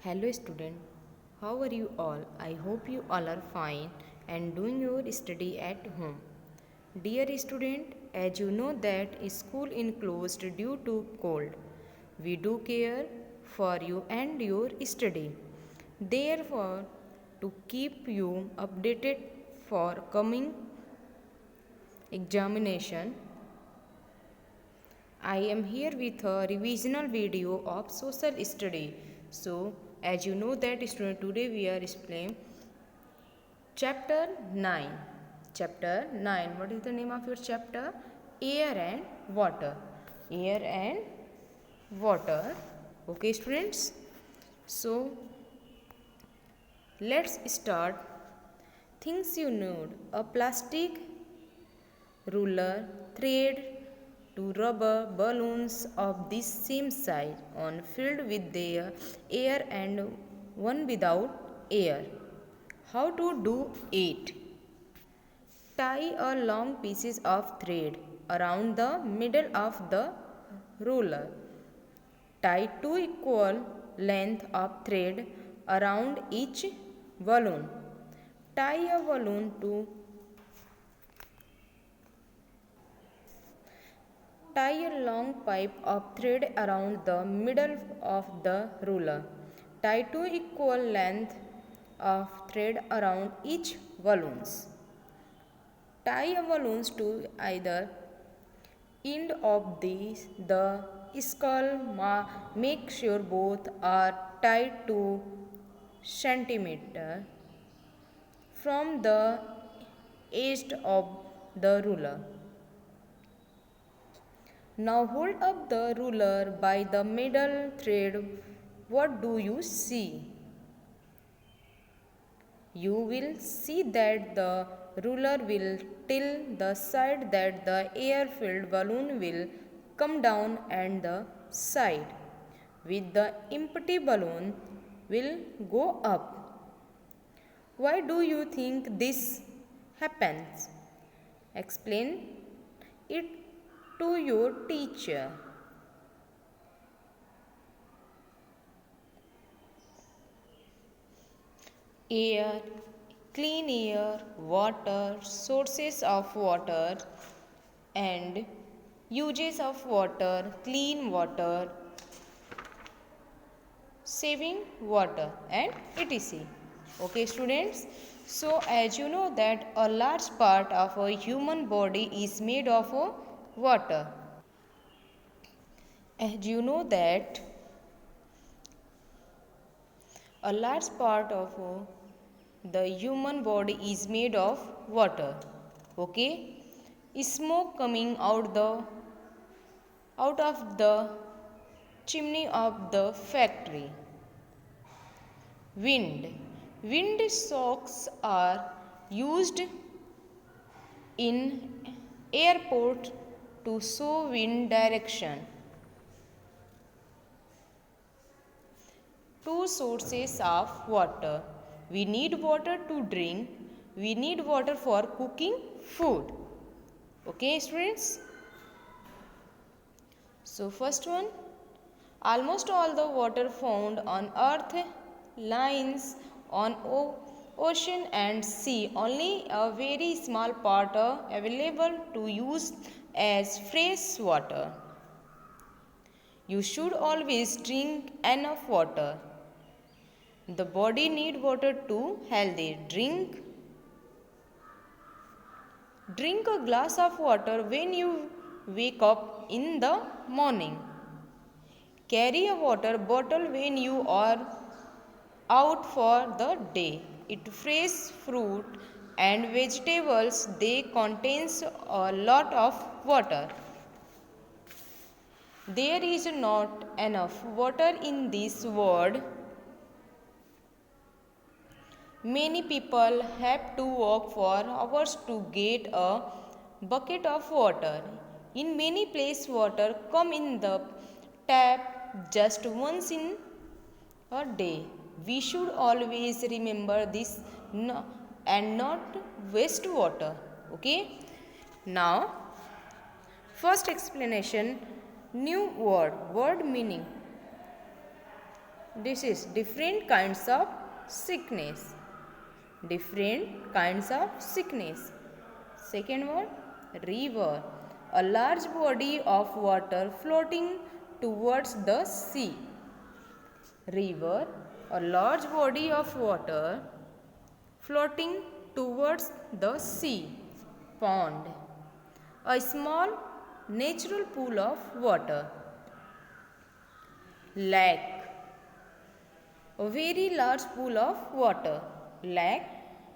Hello student, how are you all? I hope you all are fine and doing your study at home. Dear student, as you know that school is closed due to cold. We do care for you and your study. Therefore, to keep you updated for coming examination, I am here with a revisional video of social study. So, as you know that student, today we are explaining chapter 9. Chapter 9. What is the name of your chapter? Air and water. Air and water. Okay students. So, let's start. Things you need: a plastic ruler, thread, two rubber balloons of this same size on filled with their air and one without air. How to do it? Tie a long pieces of thread around the middle of the ruler. Tie two equal length of thread around each balloon. Tie a balloon to Tie a long pipe of thread around the middle of the ruler. Tie two equal lengths of thread around each balloons. Tie a balloons to either end of the skull. Make sure both are tied to centimeter from the edge of the ruler. Now hold up the ruler by the middle thread. What do you see? You will see that the ruler will tilt the side that the air-filled balloon will come down and the side with the empty balloon will go up. Why do you think this happens? Explain it to your teacher. Air, clean air, water, sources of water and uses of water, clean water, saving water and etc. Okay students, so as you know that a large part of a human body is made of water. As you know that a large part of the human body is made of water. Okay, smoke coming out of the chimney of the factory. Wind socks are used in airport to show wind direction. Two sources of water. We need water to drink. We need water for cooking food. Okay students. So first one, almost all the water found on earth lies on ocean and sea. Only a very small part are available to use as fresh water. You should always drink enough water. The body need water to healthy. Drink a glass of water when you wake up in the morning. Carry a water bottle when you are out for the day. Eat fresh fruit and vegetables. They contains a lot of water. There is not enough water in this world. Many people have to walk for hours to get a bucket of water. In many places, water comes in the tap just once in a day. We should always remember this and not waste water. Okay. Now, first explanation: new word meaning. This is different kinds of sickness. Different kinds of sickness. Second one, river. A large body of water floating towards the sea. River, a large body of water floating towards the sea. Pond, a small natural pool of water. Lake, a very large pool of water. Lake,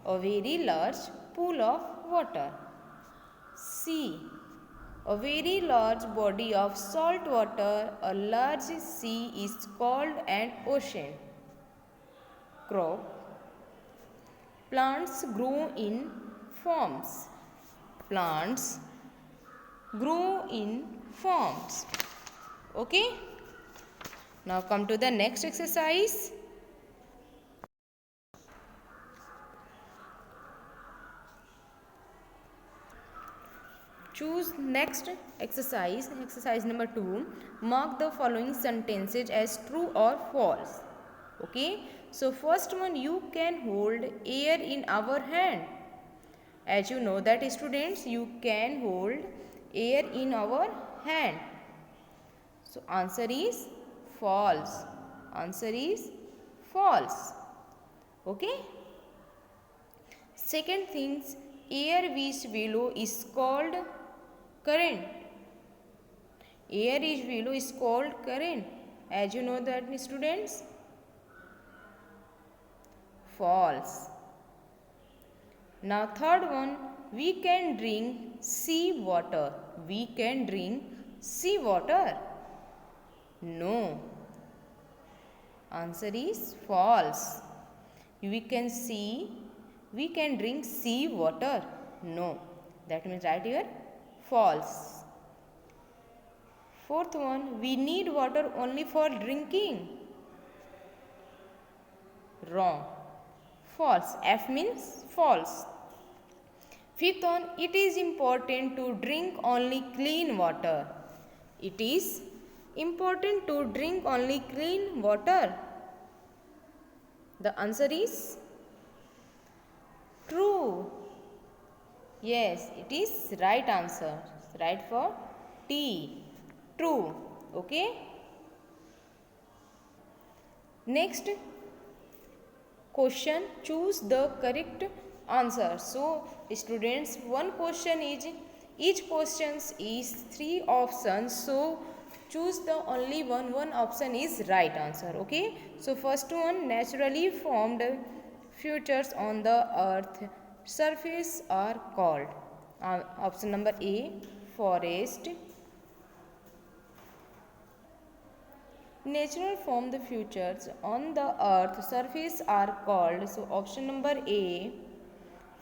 a very large pool of water. Sea, a very large body of salt water. A large sea is called an ocean. Crop, plants grow in forms. Plants grow in forms. Okay? Now come to the next exercise. Choose next exercise. Exercise number 2. Mark the following sentences as true or false. Okay. So first one, you can hold air in our hand. As you know that students, you can hold air in our hand. So answer is false. Answer is false. Okay. Second things, air we swallow is called current. Air is below is called current. As you know that students. False. Now third one, we can drink sea water. We can drink sea water. No. Answer is false. We can drink sea water. No. That means right here false. Fourth one, we need water only for drinking. Wrong. False. F means false. Fifth one, it is important to drink only clean water. It is important to drink only clean water. The answer is true. Yes, it is right answer. Right for T. True. Okay. Next question, choose the correct answer. So students, one question is, each question is 3 options. So choose the only one option is right answer. Okay. So first one, naturally formed features on the earth surface are called. Option number A, forest. Natural formed features on the earth surface are called. So option number A,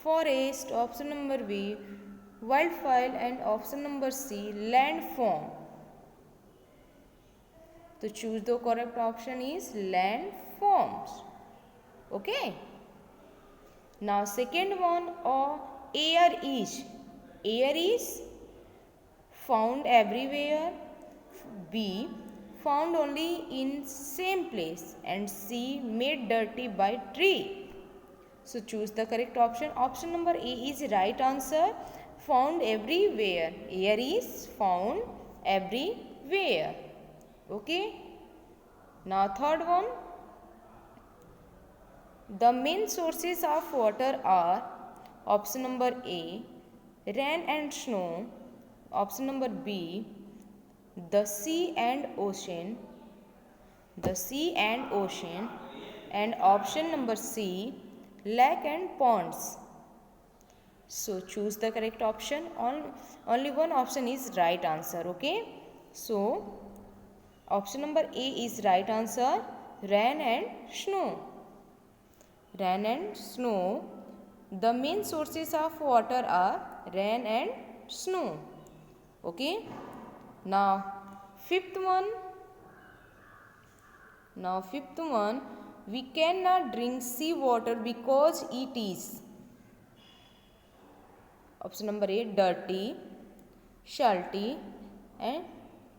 forest. Option number B, wildfire, and option number C, landform. To choose the correct option is landforms. Okay. Now second one, air is found everywhere. B, found only in same place, and C, made dirty by tree. So choose the correct option. Option number A is right answer. Found everywhere. Air is found everywhere. Okay. Now third one, the main sources of water are option number A, rain and snow. Option number B, the sea and ocean. The sea and ocean. And option number C, lake and ponds. So choose the correct option. Only one option is right answer. Okay. So option number A is right answer. Rain and snow. Rain and snow. The main sources of water are rain and snow. Okay. Now fifth one, we cannot drink sea water because it is. Option number A, dirty, salty, and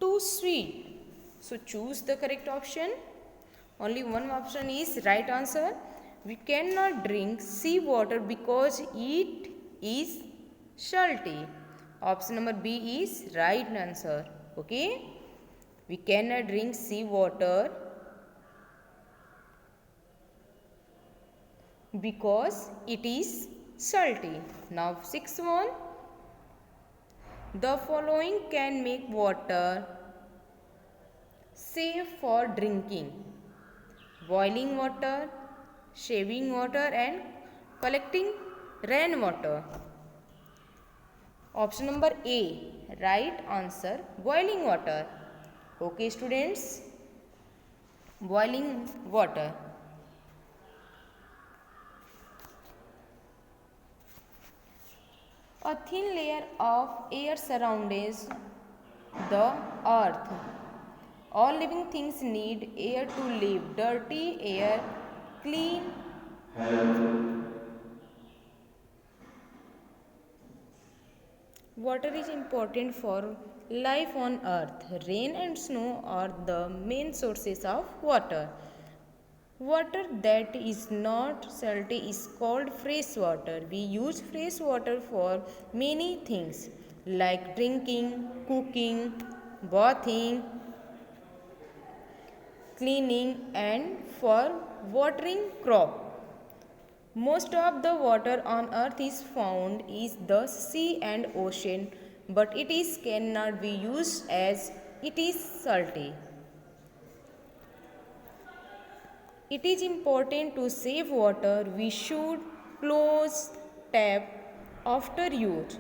too sweet. So choose the correct option. Only one option is right answer. We cannot drink sea water because it is salty. Option number B is right answer. Okay, we cannot drink sea water because it is salty. Now sixth one, the following can make water safe for drinking: boiling water, shaving water, and collecting rainwater. Option number A, right answer, boiling water. Okay students, boiling water. A thin layer of air surrounds the earth. All living things need air to live. Dirty air, clean. Water is important for life on earth. Rain and snow are the main sources of water. Water that is not salty is called fresh water. We use fresh water for many things like drinking, cooking, bathing, cleaning, and for watering crop. Most of the water on earth is found in the sea and ocean, but it is cannot be used as it is salty. It is important to save water. We should close tap after use.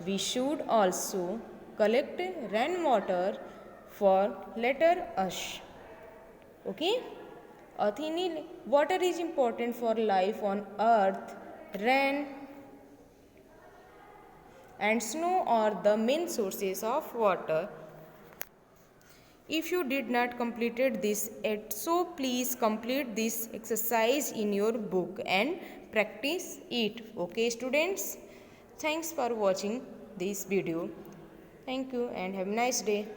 We should also collect rainwater for later use. Okay? Athene, water is important for life on earth. Rain and snow are the main sources of water. If you did not completed this yet, so please complete this exercise in your book and practice it. Okay students, thanks for watching this video. Thank you and have a nice day.